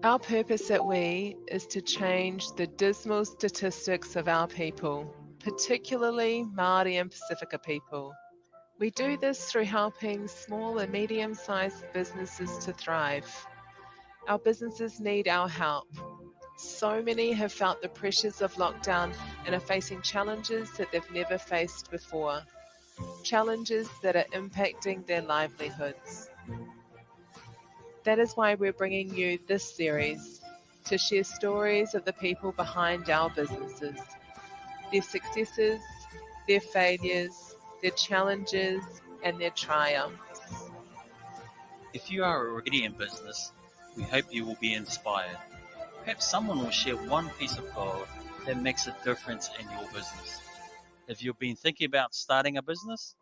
Our purpose at We is to change the dismal statistics of our people, particularly Māori and Pasifika people. We do this through helping small and medium-sized businesses to thrive. Our businesses need our help. So many have felt the pressures of lockdown and are facing challenges that they've never faced before. Challenges that are impacting their livelihoods. That is why we're bringing you this series to share stories of the people behind our businesses, their successes, their failures, their challenges, and their triumphs. If you are already in business, we hope you will be inspired. Perhaps someone will share one piece of gold that makes a difference in your business. If you've been thinking about starting a business,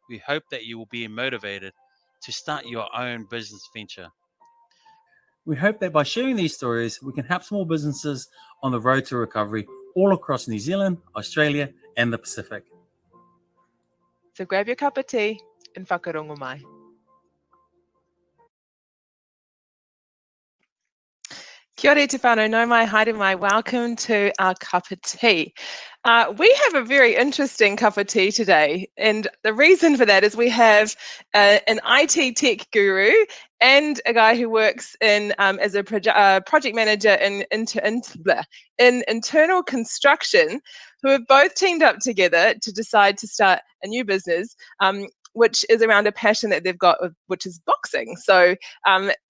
we hope that you will be motivated to start your own business venture. We hope that by sharing these stories, we can help small businesses on the road to recovery all across New Zealand, Australia, and the Pacific. So grab your cup of tea and whakarongo mai. Kia ora te whānau, nau mai, haere mai. Welcome to our cup of tea. We have a very interesting cup of tea today, and the reason for that is we have an IT tech guru and a guy who works in as a project manager in internal construction, who have both teamed up together to decide to start a new business, which is around a passion that they've got, which is boxing. So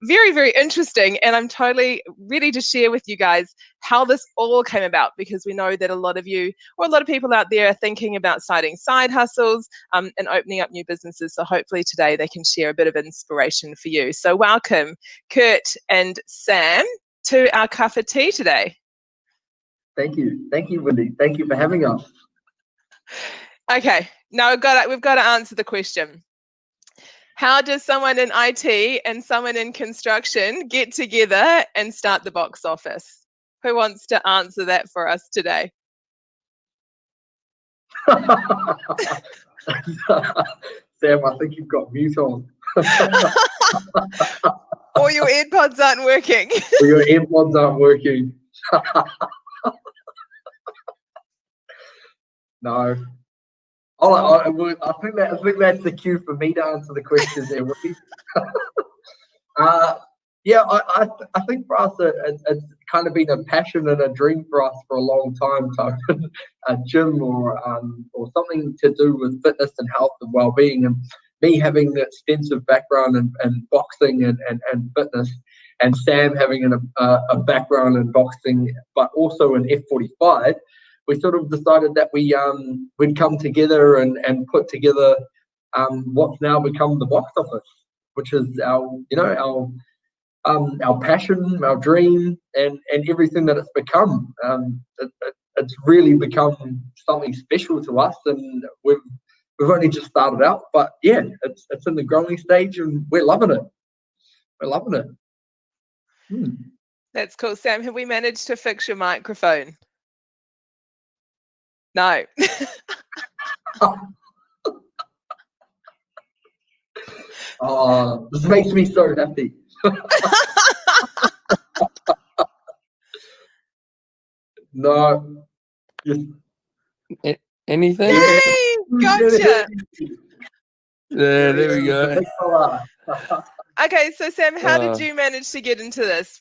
very, very interesting. And I'm totally ready to share with you guys how this all came about, because we know that a lot of you, or a lot of people out there, are thinking about starting side hustles and opening up new businesses. So hopefully today they can share a bit of inspiration for you. So welcome, Kurt and Sam, to our cup of tea today. Thank you, Wendy. Thank you for having us. Okay, now we've got to answer the question. How does someone in IT and someone in construction get together and start the box office? Who wants to answer that for us today? Sam, I think you've got mute on. Or your AirPods aren't working. Or your AirPods aren't working. No. I think that's the cue for me to answer the question there, Woody. Yeah, I think for us it's kind of been a passion and a dream for us for a long time to open a gym or something to do with fitness and health and well-being. And me having an extensive background in boxing and fitness, and Sam having a background in boxing but also in F45. We sort of decided that we'd come together and put together what's now become the box office, which is our passion, our dream, and everything that it's become. It's really become something special to us, and we've only just started out. But yeah, it's in the growing stage, and we're loving it. We're loving it. That's cool, Sam. Have we managed to fix your microphone? No. Oh, this makes me so happy. No. Just... Anything? Yay! Gotcha. Yeah, there we go. Okay, so Sam, how did you manage to get into this?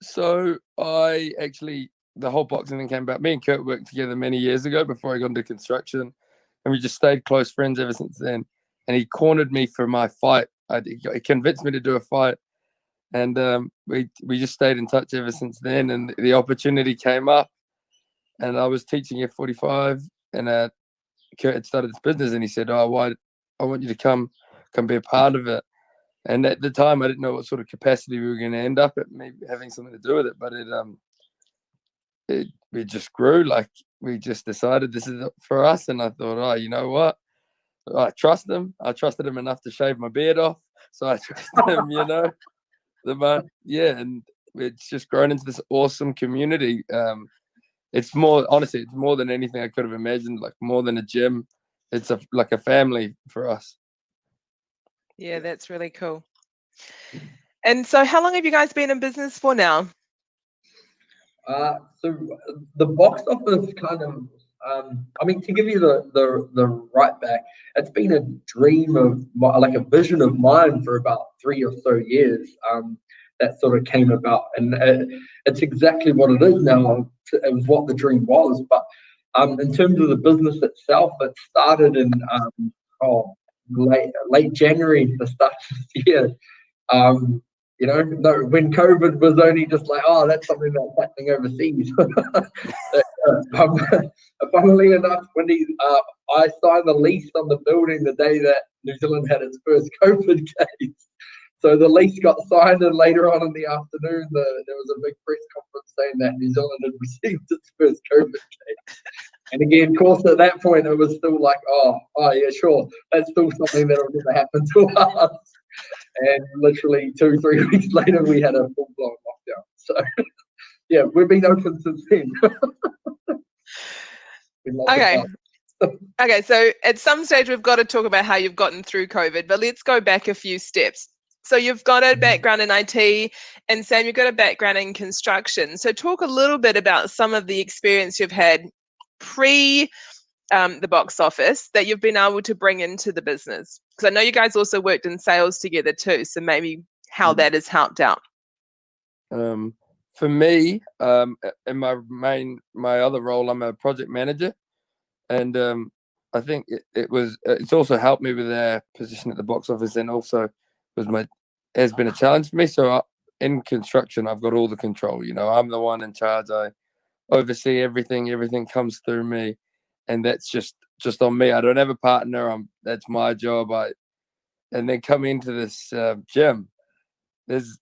So I actually, the whole boxing thing came about. Me and Kurt worked together many years ago before I got into construction, and we just stayed close friends ever since then. And he cornered me for my fight. He convinced me to do a fight, and we just stayed in touch ever since then. And the opportunity came up, and I was teaching F45, and Kurt had started this business, and he said, I want you to come be a part of it. And at the time, I didn't know what sort of capacity we were going to end up at, maybe having something to do with it. But it just grew. Like, we just decided this is for us. And I thought, oh, you know what? I trust him. I trusted him enough to shave my beard off. So I trusted him, and it's just grown into this awesome community. It's more than anything I could have imagined, like more than a gym. It's like a family for us. Yeah, that's really cool. And so how long have you guys been in business for now? So the box office kind of, I mean, to give you the right back, it's been a dream of like a vision of mine for about 3 or so years. That sort of came about, and it's exactly what it is now. It was what the dream was, but in terms of the business itself, it started in late January, the start of this year. No, when COVID was only just like, oh, that's something that's happening overseas. Funnily enough, when I signed the lease on the building the day that New Zealand had its first COVID case. So the lease got signed, and later on in the afternoon, there was a big press conference saying that New Zealand had received its first COVID case. And again, of course, at that point, it was still like, oh yeah, sure, that's still something that'll never happen to us. And literally 2-3 weeks later, we had a full-blown lockdown. So, yeah, we've been open since then. Okay, so at some stage, we've got to talk about how you've gotten through COVID, but let's go back a few steps. So you've got a background in IT, and Sam, you've got a background in construction. So talk a little bit about some of the experience you've had pre the box office that you've been able to bring into the business, because I know you guys also worked in sales together too, so maybe how that has helped out. For me, in my other role, I'm a project manager, and I think it's also helped me with their position at the box office, and also has been a challenge for me. So in construction, I've got all the control. I'm the one in charge. I oversee everything comes through me, and that's just on me. I don't have a partner. That's my job. And then coming into this gym, there's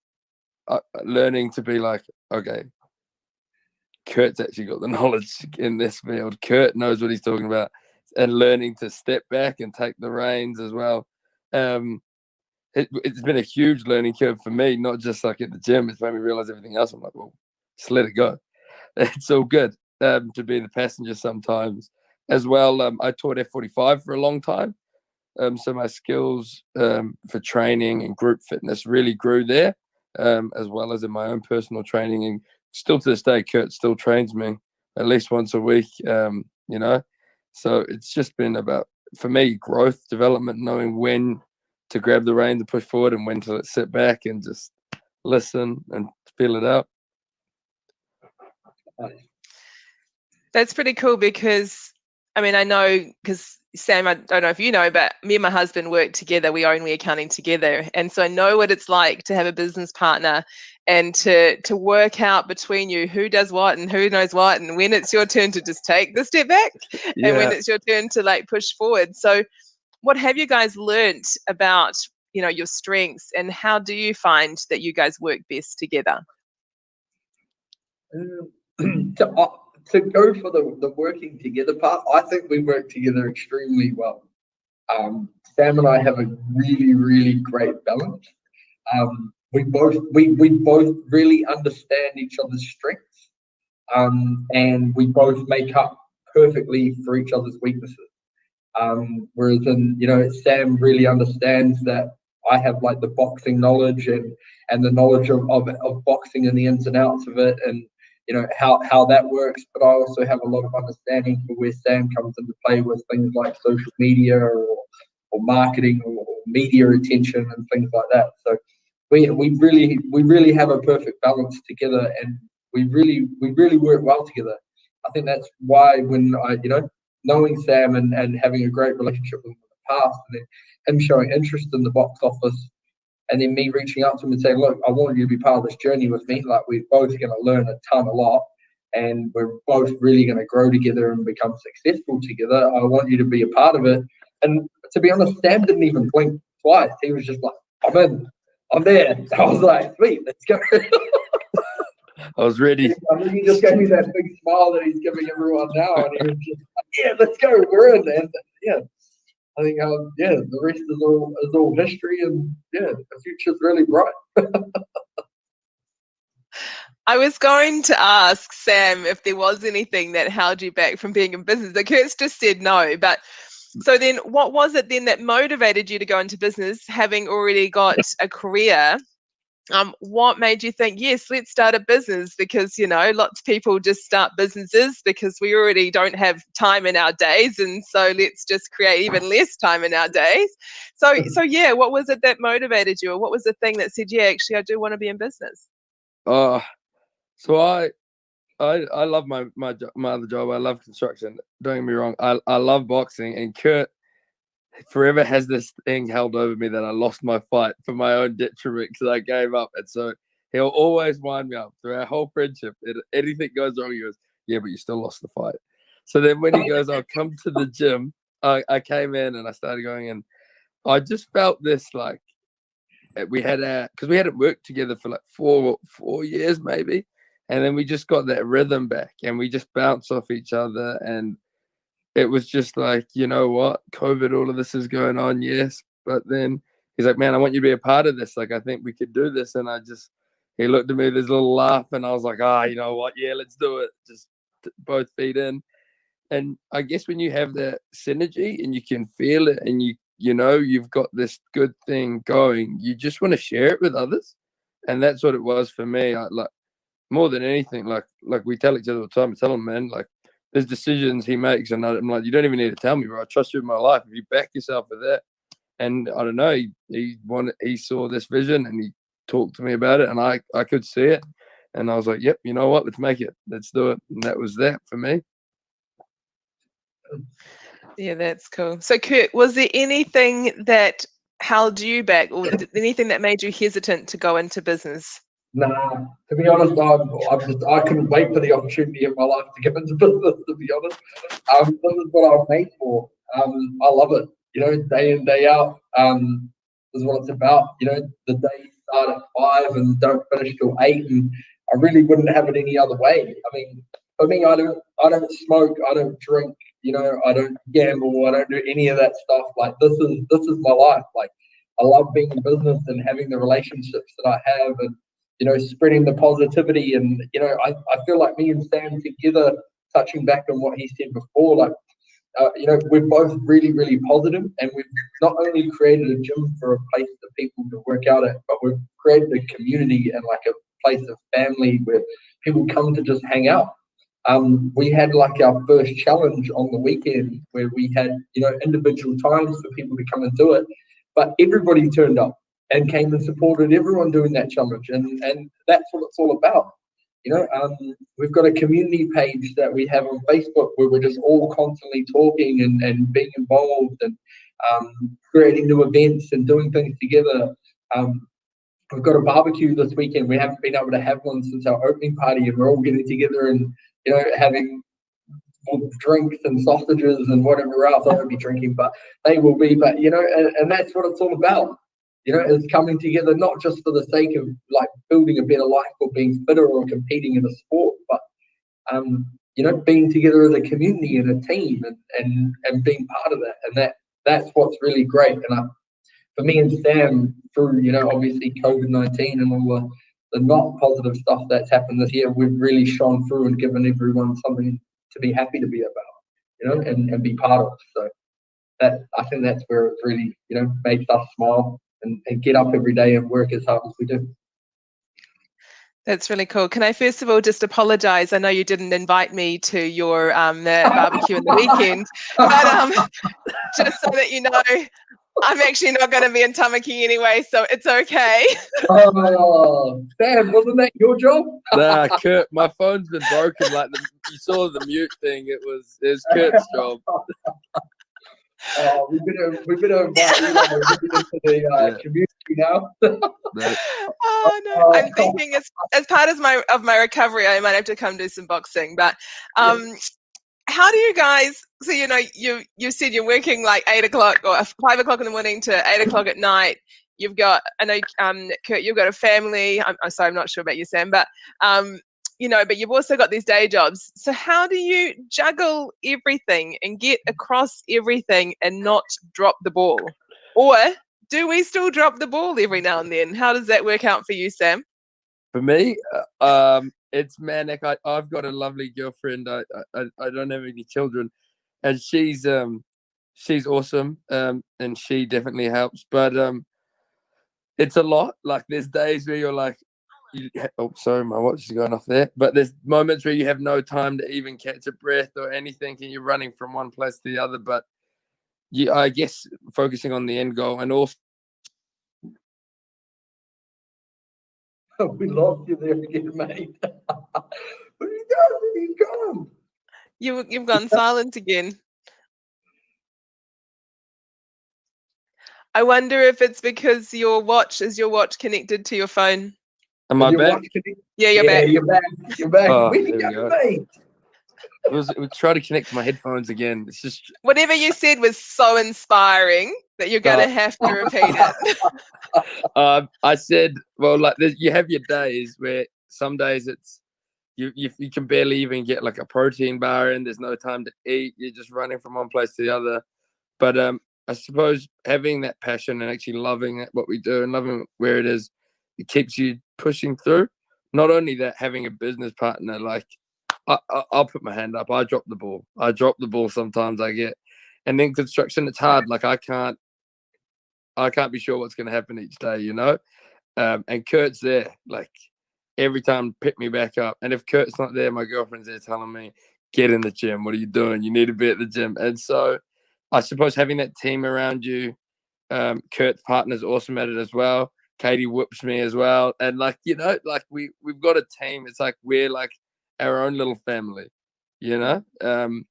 learning to be like, okay, Kurt's actually got the knowledge in this field. Kurt knows what he's talking about, and learning to step back and take the reins as well. It's been a huge learning curve for me, not just like at the gym. It's made me realize everything else. I'm like, well, just let it go. It's all good to be the passenger sometimes as well. I taught F45 for a long time. So my skills for training and group fitness really grew there, as well as in my own personal training. And still to this day, Kurt still trains me at least once a week, So it's just been about, for me, growth, development, knowing when to grab the reins and push forward and when to sit back and just listen and feel it out. That's pretty cool, because I know, because Sam, I don't know if you know, but me and my husband work together. We own We Accounting together, and so I know what it's like to have a business partner and to work out between you who does what and who knows what, and when it's your turn to just take the step back, and when it's your turn to like push forward. So what have you guys learnt about your strengths, and how do you find that you guys work best together? To go for the working together part, I think we work together extremely well. Sam and I have a really, really great balance. We both really understand each other's strengths, and we both make up perfectly for each other's weaknesses. Whereas Sam really understands that I have like the boxing knowledge and the knowledge of boxing and the ins and outs of it, and how that works. But I also have a lot of understanding for where Sam comes into play with things like social media or marketing or media attention and things like that. So we really have a perfect balance together, and we really work well together. I think that's why when I knowing Sam and having a great relationship with him in the past, and then him showing interest in the box office, and then me reaching out to him and saying, look, I want you to be part of this journey with me. Like, we're both going to learn a lot, and we're both really going to grow together and become successful together. I want you to be a part of it. And to be honest, Sam didn't even blink twice. He was just like, I'm in. I'm there. I was like, sweet, let's go. I was ready. I mean, he just gave me that big smile that he's giving everyone now, and he was just like, yeah, let's go. We're in. And yeah. I think, the rest is all history, and the future's really bright. I was going to ask Sam if there was anything that held you back from being in business. The Kurt's just said no, but so then what was it then that motivated you to go into business, having already got a career What made you think, yes, let's start a business? Because, lots of people just start businesses because we already don't have time in our days. And so let's just create even less time in our days. So yeah, what was it that motivated you? Or what was the thing that said, yeah, actually, I do want to be in business? So I love my other job. I love construction. Don't get me wrong. I love boxing, and Kurt forever has this thing held over me that I lost my fight for my own detriment because I gave up. And so he'll always wind me up through our whole friendship. Anything goes wrong, he goes, yeah, but you still lost the fight. So then when he goes, I'll come to the gym, I came in and I started going, and I just felt this, like, we hadn't worked together for like four years maybe. And then we just got that rhythm back and we just bounced off each other. And it was just like, you know what, COVID, all of this is going on, yes. But then he's like, man, I want you to be a part of this. Like, I think we could do this. And he looked at me with his little laugh, and I was like, you know what? Yeah, let's do it. Just both feet in. And I guess when you have that synergy and you can feel it, and you've got this good thing going, you just want to share it with others. And that's what it was for me. Like, more than anything, like we tell each other all the time, I tell him, man, like, there's decisions he makes, and I'm like, you don't even need to tell me, bro. I trust you in my life. If you back yourself with that. And I don't know, he saw this vision and he talked to me about it, and I could see it. And I was like, yep, you know what? Let's make it. Let's do it. And that was that for me. Yeah, that's cool. So Kurt, was there anything that held you back, or anything that made you hesitant to go into business? Nah, to be honest, I couldn't wait for the opportunity in my life to get into business, to be honest. This is what I was made for. I love it, day in, day out. This is what it's about. The days start at 5 and don't finish till 8, and I really wouldn't have it any other way. I mean, for me, I don't smoke, I don't drink, I don't gamble, I don't do any of that stuff. Like, this is my life. Like, I love being in business and having the relationships that I have, and spreading the positivity. And I feel like me and Sam together, touching back on what he said before, like, we're both really, really positive, and we've not only created a gym for a place for people to work out at, but we've created a community and like a place of family where people come to just hang out. We had like our first challenge on the weekend where we had, individual times for people to come and do it, but everybody turned up and came and supported everyone doing that challenge. And that's what it's all about. We've got a community page that we have on Facebook where we're just all constantly talking and being involved and creating new events and doing things together. We've got a barbecue this weekend. We haven't been able to have one since our opening party, and we're all getting together and, having drinks and sausages and whatever else. I won't be drinking, but they will be. But, and that's what it's all about. It's coming together, not just for the sake of like building a better life or being fitter or competing in a sport, but being together as a community and a team and being part of that. And that's what's really great. And for me and Sam, through obviously COVID-19 and all the not positive stuff that's happened this year, we've really shone through and given everyone something to be happy to be about, and be part of. So I think that's where it's really makes us smile and get up every day and work as hard as we do. That's really cool. Can I first of all just apologise? I know you didn't invite me to your barbecue in the weekend, but just so that you know, I'm actually not going to be in Tamaki anyway, so it's okay. Oh, Sam, wasn't that your job? Nah, Kurt, my phone's been broken. Like, you saw the mute thing. It was Kurt's job. We better invite you into the community now. Oh no! I'm thinking as part of my recovery, I might have to come do some boxing. But how do you guys? So you said you're working like 8 o'clock or 5 o'clock in the morning to 8 o'clock at night. You've got, I know, Kurt, you've got a family. I'm sorry, I'm not sure about you, Sam, but but you've also got these day jobs. So how do you juggle everything and get across everything and not drop the ball? Or do we still drop the ball every now and then? How does that work out for you, Sam? For me, it's manic. I've got a lovely girlfriend. I don't have any children, and she's awesome, and she definitely helps. But it's a lot. Like there's days where you're like, oh, sorry, my watch is going off there. But there's moments where you have no time to even catch a breath or anything, and you're running from one place to the other. But I guess focusing on the end goal and also. We lost you there again, mate. What are you doing? Where you gone? You've gone silent again. I wonder if it's because your watch connected to your phone. Am I back? Yeah, you're back. You're back. You're back. Oh, Where you go, mate? We try to connect to my headphones again. It's just whatever you said was so inspiring that you're going to have to repeat it. I said, well, like you have your days where some days it's you can barely even get like a protein bar in. There's no time to eat. You're just running from one place to the other. But I suppose having that passion and actually loving what we do and loving where it is, it keeps you pushing through. Not only that, having a business partner, like I'll put my hand up. I drop the ball sometimes. And then construction, it's hard. Like I can't be sure what's going to happen each day, you know. And Kurt's there, like every time, pick me back up. And if Kurt's not there, my girlfriend's there telling me, get in the gym. What are you doing? You need to be at the gym. And so I suppose having that team around you, Kurt's partner's awesome at it as well. Katie whoops me as well. And like, you know, like we've got a team. It's like we're like our own little family, you know.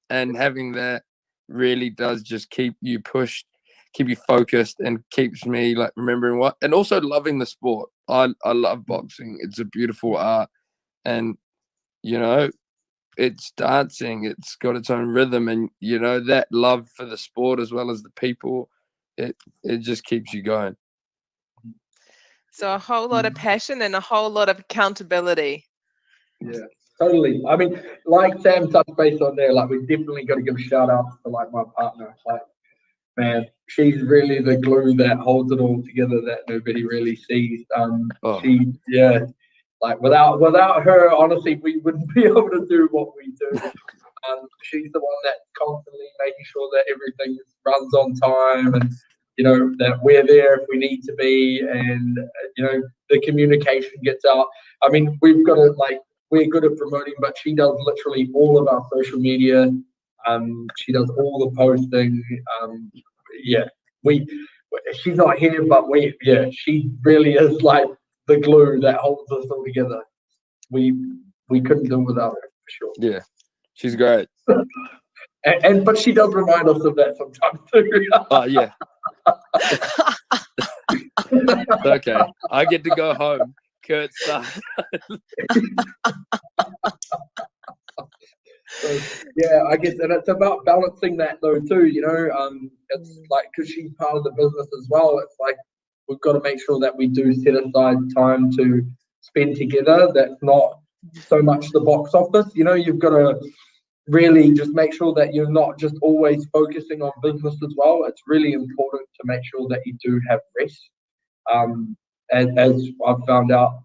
And having that really does just keep you pushed, keep you focused, and keeps me like remembering what, and also loving the sport. I love boxing. It's a beautiful art, and you know, it's dancing. It's got its own rhythm, and you know that love for the sport as well as the people, it just keeps you going. So a whole lot of passion and a whole lot of accountability. Yeah, totally. I mean, like Sam touched base on there, like we definitely got to give shout outs to like my partner. Like, man, she's really the glue that holds it all together that nobody really sees. Like without her, honestly, we wouldn't be able to do what we do. She's the one that's constantly making sure that everything runs on time, and you know that we're there if we need to be, and you know the communication gets out. I mean, we've got to like we're good at promoting, but she does literally all of our social media. She does all the posting. She's not here, but she really is like the glue that holds us all together. We couldn't do without her for sure. Yeah, she's great. But she does remind us of that sometimes too. Oh yeah. Okay, I get to go home. Kurt's stuff. So, yeah, I guess, and it's about balancing that though too. You know, it's like because she's part of the business as well. It's like we've got to make sure that we do set aside time to spend together. That's not so much the box office. You know, you've got to really just make sure that you're not just always focusing on business as well. It's really important to make sure that you do have rest. As I've found out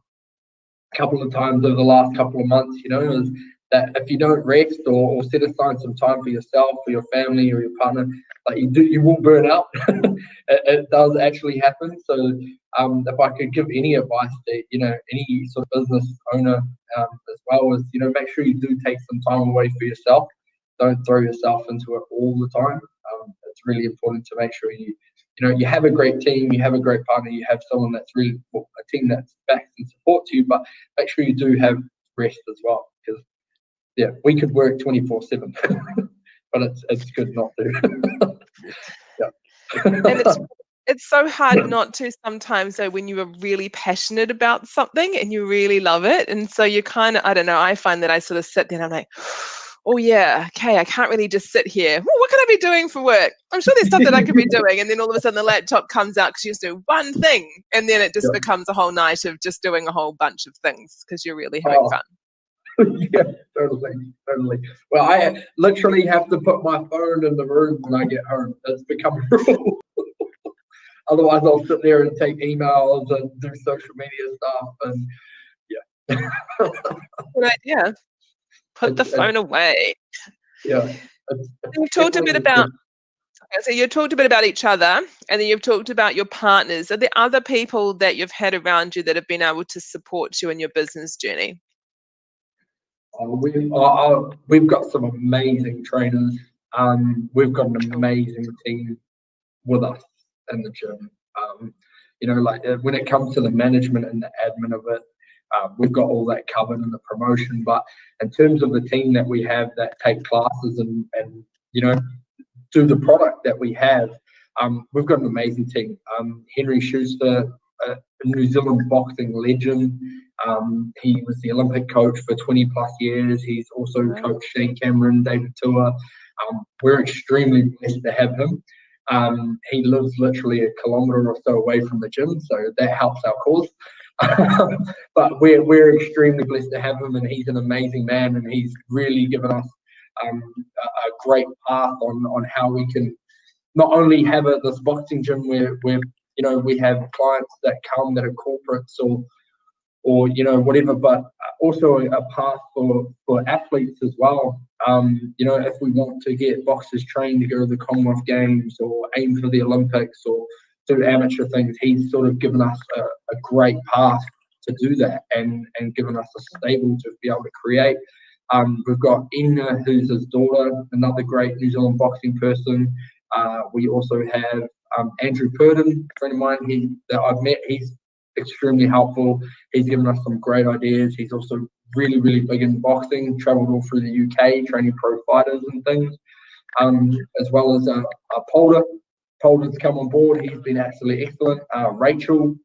a couple of times over the last couple of months, you know, is that if you don't rest or set aside some time for yourself, for your family or your partner, like you will burn out. It does actually happen. So if I could give any advice to, you know, any sort of business owner as well, is, you know, make sure you do take some time away for yourself. Don't throw yourself into it all the time. It's really important to make sure you have a great team, you have a great partner, you have someone that's really a team that backs and supports you, but make sure you do have rest as well, because we could work 24/7, but it's good not to. And it's so hard not to sometimes, though, when you are really passionate about something and you really love it, and so you kind of, I don't know, I find that I sort of sit there and I'm like, oh yeah, okay, I can't really just sit here. Well, what can I be doing for work? I'm sure there's stuff that I could be doing, and then all of a sudden the laptop comes out because you just do one thing, and then it just becomes a whole night of just doing a whole bunch of things because you're really having fun. Yeah, totally. Well, I literally have to put my phone in the room when I get home. It's become a rule. Otherwise, I'll sit there and take emails and do social media stuff, and Good idea. Put the phone away. Yeah. We've talked a bit about So you talked a bit about each other, and then you've talked about your partners. Are there other people that you've had around you that have been able to support you in your business journey? We've got some amazing trainers. We've got an amazing team with us in the gym. When it comes to the management and the admin of it, we've got all that covered in the promotion. But in terms of the team that we have that take classes and do the product that we have, we've got an amazing team. Henry Schuster, a New Zealand boxing legend. He was the Olympic coach for 20 plus years. He's also coached Shane Cameron, David Tua. We're extremely blessed to have him. He lives literally a kilometre or so away from the gym, so that helps our cause. But we're extremely blessed to have him, and he's an amazing man, and he's really given us a great path on how we can not only have this boxing gym where we have clients that come that are corporates or whatever, but also a path for athletes as well. If we want to get boxers trained to go to the Commonwealth Games or aim for the Olympics or do amateur things, he's sort of given us a great path to do that and given us a stable to be able to create. We've got Ina, who's his daughter, another great New Zealand boxing person. We also have Andrew Purden, a friend of mine that I've met. He's extremely helpful. He's given us some great ideas. He's also really, really big in boxing, travelled all through the UK, training pro fighters and things, as well as Polder. Polder's come on board. He's been absolutely excellent. Rachel,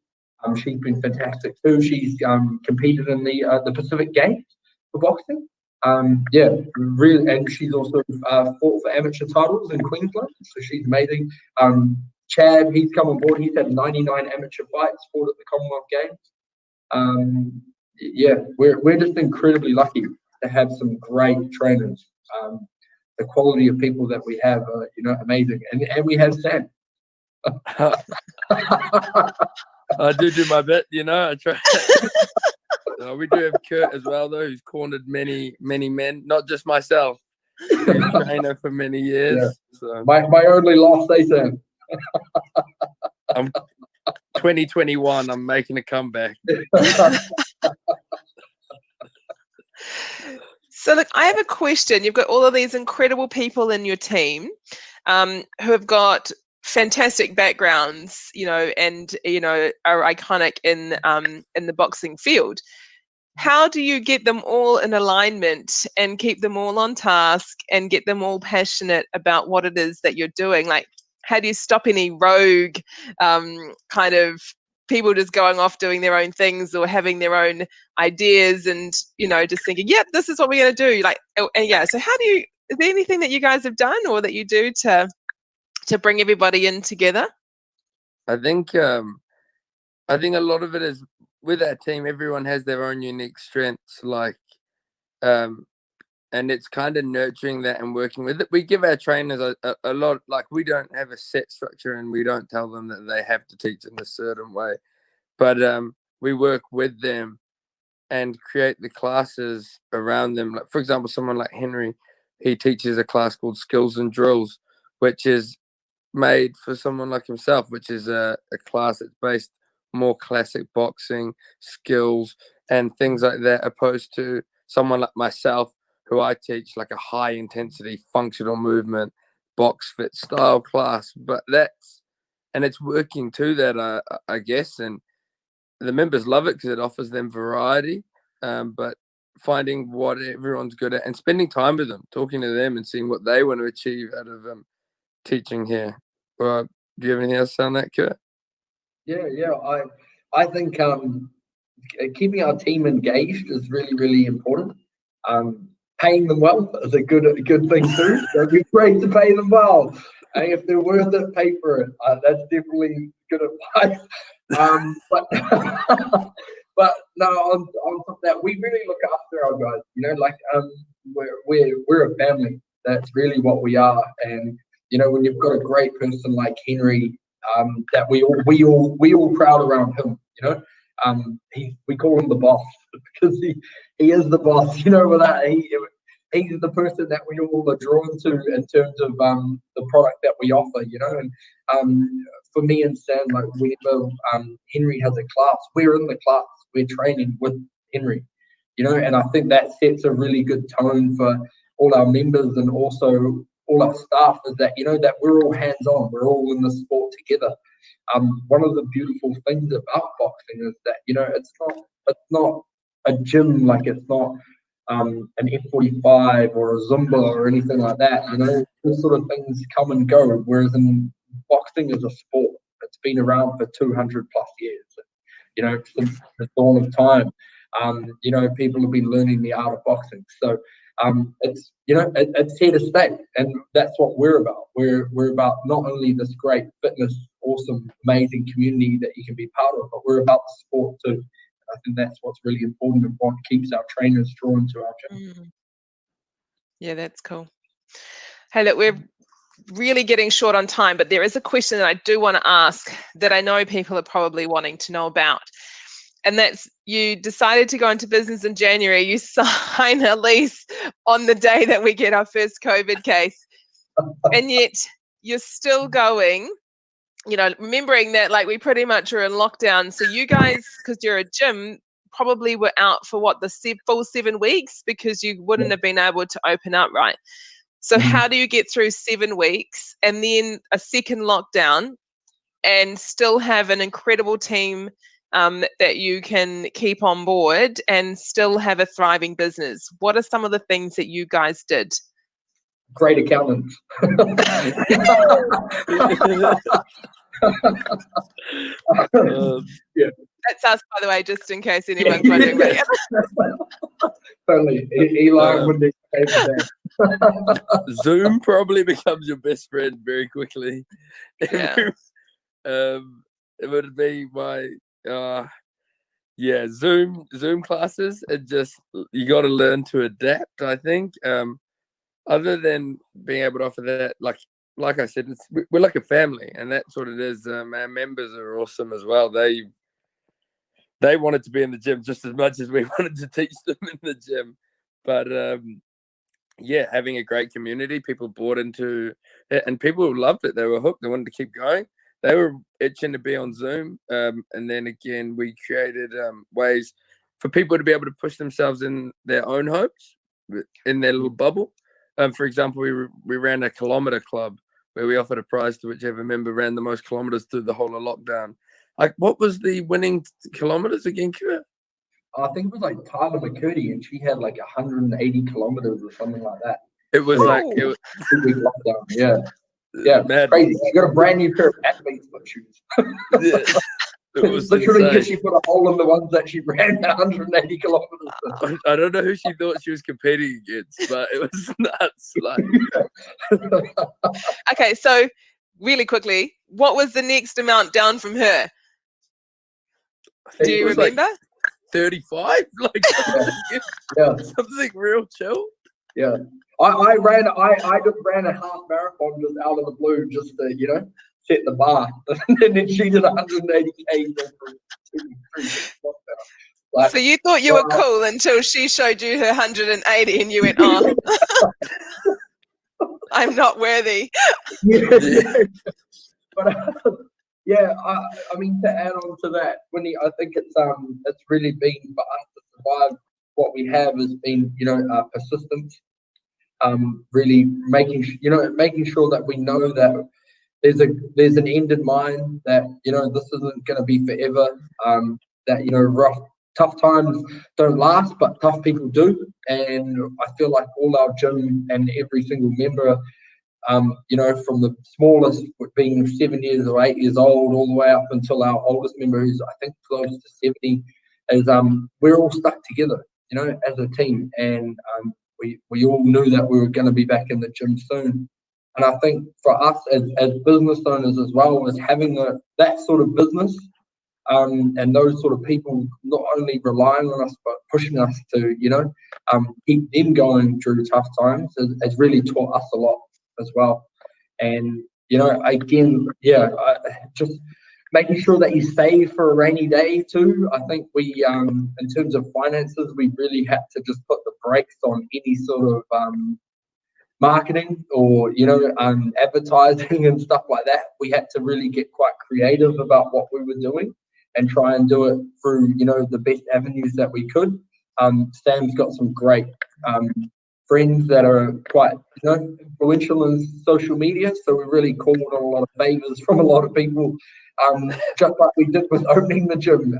she's been fantastic too. She's competed in the Pacific Games for boxing. Really, and she's also fought for amateur titles in Queensland, so she's amazing. Chad, he's come on board. He's had 99 amateur fights fought at the Commonwealth Games. We're just incredibly lucky to have some great trainers. The quality of people that we have are, amazing, and we have Sam. I do my bit, I try. We do have Kurt as well, though, who's cornered many, many men, not just myself. He's a trainer for many years. Yeah. So. My only loss, Sam. I'm 2021. I'm making a comeback. So, look, I have a question. You've got all of these incredible people in your team who have got fantastic backgrounds, and are iconic in the boxing field. How do you get them all in alignment and keep them all on task and get them all passionate about what it is that you're doing? Like, how do you stop any rogue kind of people just going off doing their own things or having their own ideas and, just thinking, yep, this is what we're going to do. So is there anything that you guys have done or that you do to bring everybody in together? I think a lot of it is with our team, everyone has their own unique strengths, and it's kind of nurturing that and working with it. We give our trainers a lot, we don't have a set structure and we don't tell them that they have to teach in a certain way, but we work with them and create the classes around them. Like, for example, someone like Henry, he teaches a class called Skills and Drills, which is made for someone like himself, which is a class that's based more classic boxing skills and things like that, opposed to someone like myself, who I teach like a high intensity functional movement box fit style class. But it's working to that, I guess, and the members love it because it offers them variety, but finding what everyone's good at and spending time with them, talking to them and seeing what they want to achieve out of teaching here. Do you have anything else to say on that, Kurt? Yeah. I think keeping our team engaged is really, really important. Paying them well is a good thing too. So be great to pay them well, and if they're worth it, pay for it. That's definitely good advice. But no, on top of that, we really look after our guys. We're a family. That's really what we are. And when you've got a great person like Henry, that we all proud around him. We call him the boss because he is the boss. With that, he's the person that we all are drawn to in terms of the product that we offer, and for me and Sam, like whenever Henry has a class, we're in the class, we're training with Henry, and I think that sets a really good tone for all our members and also all our staff, is that that we're all hands-on, we're all in the sport together. One of the beautiful things about boxing is that it's not a gym, like it's not an F45 or a Zumba or anything like that. Those sort of things come and go, whereas in boxing is a sport. It's been around for 200 plus years, since the dawn of time. People have been learning the art of boxing. So it's it's here to stay, and that's what we're about. We're about not only this great fitness, awesome, amazing community that you can be part of, but we're about the sport too. I think that's what's really important and what keeps our trainers drawn to our gym. Yeah, that's cool. Hey, look, we're really getting short on time, but there is a question that I do want to ask that I know people are probably wanting to know about. And that's, you decided to go into business in January. You sign a lease on the day that we get our first COVID case. And yet you're still going, remembering that like we pretty much are in lockdown. So you guys, because you're a gym, probably were out for what, the full 7 weeks, because you wouldn't have been able to open up, right? So how do you get through 7 weeks and then a second lockdown and still have an incredible team that you can keep on board and still have a thriving business? What are some of the things that you guys did? Great accountants. Yeah. That's us, by the way, just in case anyone's wondering. Yeah. Totally. Eli wouldn't expect that. Zoom probably becomes your best friend very quickly. Yeah. It would be my Zoom classes. It just, you got to learn to adapt, I think. Other than being able to offer that, like I said, we're like a family, and that's what it is. Our members are awesome as well. They wanted to be in the gym just as much as we wanted to teach them in the gym. But having a great community, people bought into it, and people loved it. They were hooked. They wanted to keep going. They were itching to be on Zoom. And then again, we created ways for people to be able to push themselves in their own homes, in their little bubble. For example, we ran a kilometer club where we offered a prize to whichever member ran the most kilometers through the whole of lockdown. Like, what was the winning kilometers again, Kurt? I think it was like Tyler McKee, and she had like 180 kilometers or something like that. It was Yeah, mad. Crazy. She got a brand new pair of athlete's foot shoes. Yeah. It was literally because she put a hole in the ones that she ran 180 kilometers. I don't know who she thought she was competing against, but it was nuts. Okay, so really quickly, what was the next amount down from her? Do you remember? Like 35, something real chill. Yeah, I just ran a half marathon just out of the blue, just to set the bar, and then she did 180 k's. So you thought you were cool until she showed you her 180, and you went, "Oh, I'm not worthy." But I mean, to add on to that, Winnie, I think it's really been for us to survive. What we have has been, persistence. Really making sure that we know that there's an end in mind, that this isn't going to be forever. That tough times don't last, but tough people do. And I feel like all our gym and every single member, from the smallest being 7 years or 8 years old, all the way up until our oldest member, who's I think close to 70, is we're all stuck together, as a team. And we all knew that we were going to be back in the gym soon. And I think for us as business owners as well, as having that sort of business, and those sort of people not only relying on us but pushing us to keep them going through tough times, has really taught us a lot as well. And again, just making sure that you save for a rainy day too. I think we, in terms of finances, we really had to just put the brakes on any sort of marketing or advertising and stuff like that. We had to really get quite creative about what we were doing and try and do it through the best avenues that we could. Sam's got some great friends that are quite influential in social media, so we really called on a lot of favors from a lot of people, just like we did with opening the gym,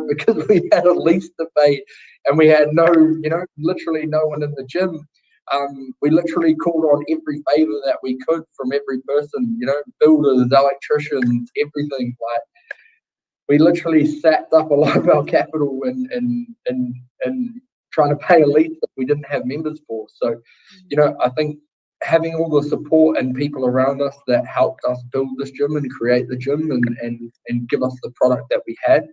because we had a lease to pay and we had literally no one in the gym. We literally called on every favor that we could from every person, builders, electricians, everything. Like, we literally sapped up a lot of our capital and trying to pay a lease that we didn't have members for. So, I think having all the support and people around us that helped us build this gym and create the gym and give us the product that we had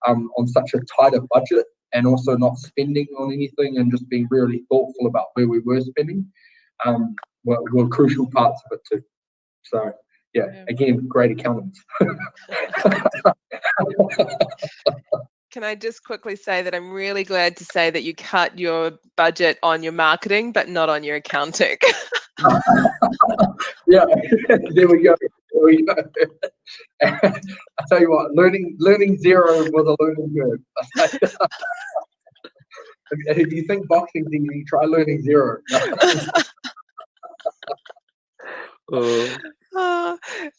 on such a tighter budget, and also not spending on anything and just being really thoughtful about where we were spending, were crucial parts of it too. So, yeah, again, great accountants. Can I just quickly say that I'm really glad to say that you cut your budget on your marketing, but not on your accounting. Yeah, there we go. I tell you what, learning zero was a learning curve. If you think boxing's easy, try learning zero.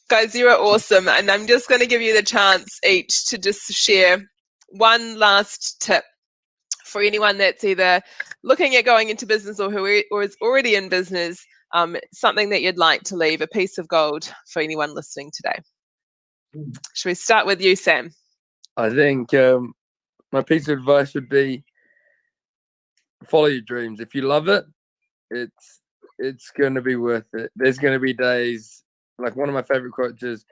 Guys, you are awesome. And I'm just going to give you the chance each to just share one last tip for anyone that's either looking at going into business or is already in business, something that you'd like to leave, a piece of gold for anyone listening today. Should we start with you, Sam? I think my piece of advice would be follow your dreams. If you love it, it's going to be worth it. There's going to be days, like one of my favorite quotes is,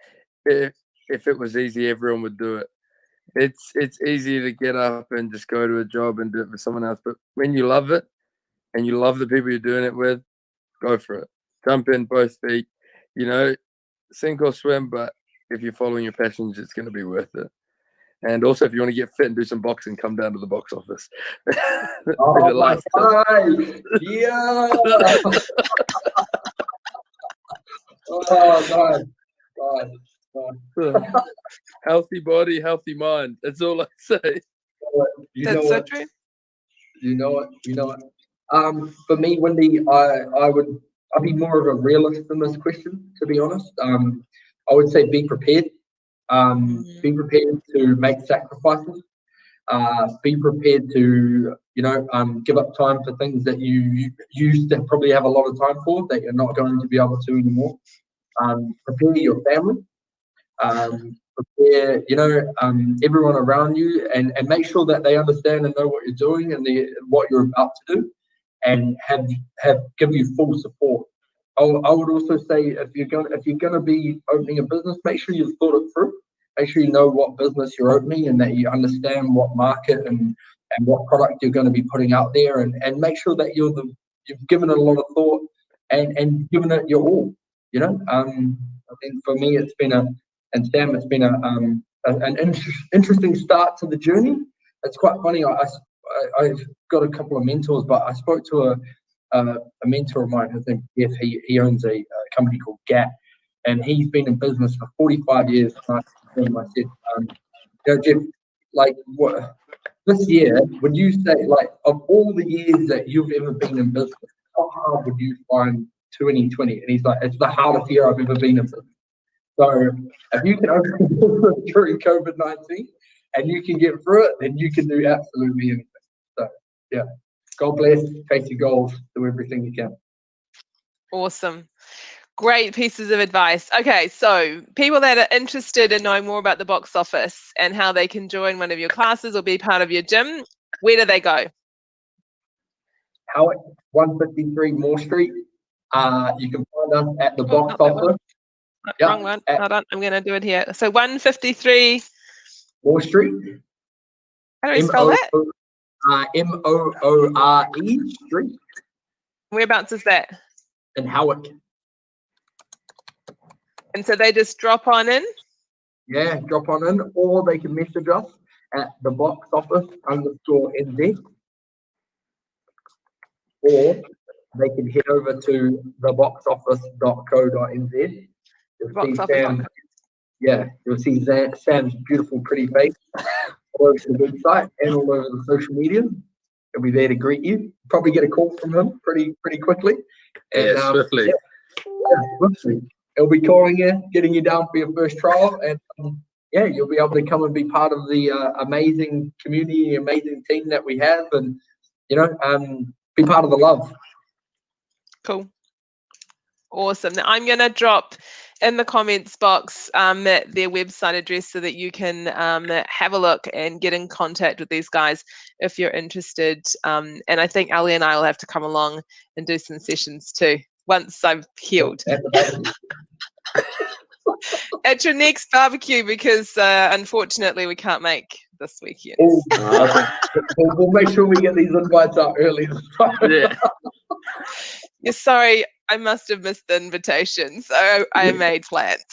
if it was easy, everyone would do it. It's easy to get up and just go to a job and do it for someone else. But when you love it and you love the people you're doing it with, go for it. Jump in both feet, sink or swim. But if you're following your passions, it's going to be worth it. And also, if you want to get fit and do some boxing, come down to the box office. Oh, my God. Yeah. Oh, God. Healthy body, healthy mind. That's all I say. That's so true. You know it. For me, Wendy, I'd be more of a realist in this question, to be honest. I would say be prepared. Be prepared to make sacrifices. Be prepared to, give up time for things that you used to probably have a lot of time for that you're not going to be able to anymore. Prepare your family. Prepare, everyone around you, and make sure that they understand and know what you're doing and what you're about to do, and give you full support. I would also say if you're gonna be opening a business, make sure you've thought it through. Make sure you know what business you're opening and that you understand what market and what product you're going to be putting out there, and make sure that you've given it a lot of thought and given it your all. I think for me it's been and Sam, it's been an interesting start to the journey. It's quite funny. I've got a couple of mentors, but I spoke to a mentor of mine. His name Jeff. He owns a company called Gap, and he's been in business for 45 years. And I said, Jeff, like, what this year, would you say, like, of all the years that you've ever been in business, how hard would you find 2020? And he's like, it's the hardest year I've ever been in business. So if you can open a business during COVID-19 and you can get through it, then you can do absolutely anything. So, yeah, God bless, chase your goals, do everything you can. Awesome. Great pieces of advice. Okay, so people that are interested in knowing more about the box office and how they can join one of your classes or be part of your gym, where do they go? Howard, 153 Moore Street. You can find us at the box office. Yep. Wrong one. Hold on, I'm going to do it here. So 153 Moore Street. How do we spell that? Moore Street. Whereabouts is that? In Howick. And so they just drop on in? Yeah, drop on in, or they can message us at the box office _NZ, or they can head over to theboxoffice.co.nz. You'll Box see office. Sam, you'll see Sam's beautiful, pretty face all over the website and all over the social media. He'll be there to greet you. Probably get a call from him pretty quickly. And, swiftly. Swiftly. He'll be calling you, getting you down for your first trial, and you'll be able to come and be part of the amazing community, amazing team that we have, and be part of the love. Cool. Awesome. Now I'm going to drop in the comments box their website address so that you can have a look and get in contact with these guys if you're interested. And I think Ali and I will have to come along and do some sessions too once I'm healed. At your next barbecue, because unfortunately we can't make this weekend. We'll make sure we get these invites out early. Yeah, sorry, I must have missed the invitation, so I made plans.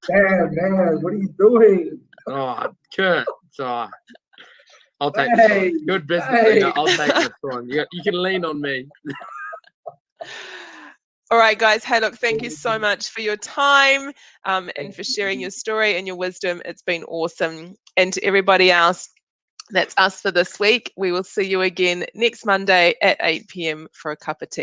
Man, what are you doing? Oh, Kurt, I'll take this one. Good business leader. I'll take this one. You can lean on me. All right, guys. Hey, look, thank you so much for your time and for sharing your story and your wisdom. It's been awesome. And to everybody else, that's us for this week. We will see you again next Monday at 8 p.m. for a cup of tea.